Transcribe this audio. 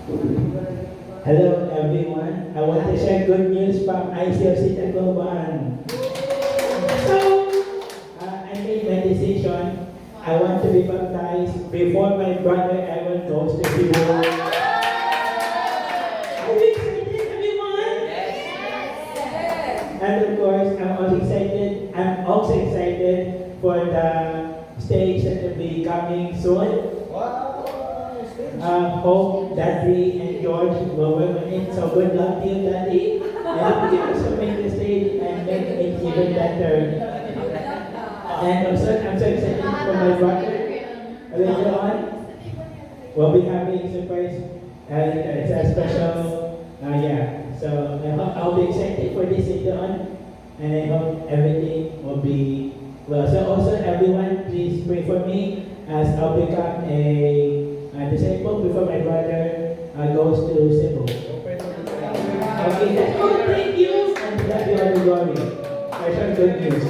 Hello everyone. I want to share good news from ICOC Tacloban. So, I made my decision. I want to be baptized before my brother ever goes to Cebu. Are you excited, everyone? Yes. And of course, I'm also excited for the stage that will be coming soon. Hope Daddy and George will work on it. So good luck to you, Daddy. And you also make the stage and make it even better. And also, I'm so excited for my brother. Later on, we'll be having a surprise. It's a special, yeah. So I hope I'll be excited for this later on. And I hope everything will be well. So also, everyone, please pray for me as I'll become a disciple before my brother goes to Cebu. Okay, that's all. Thank you. And to God be all the glory. I shall good news.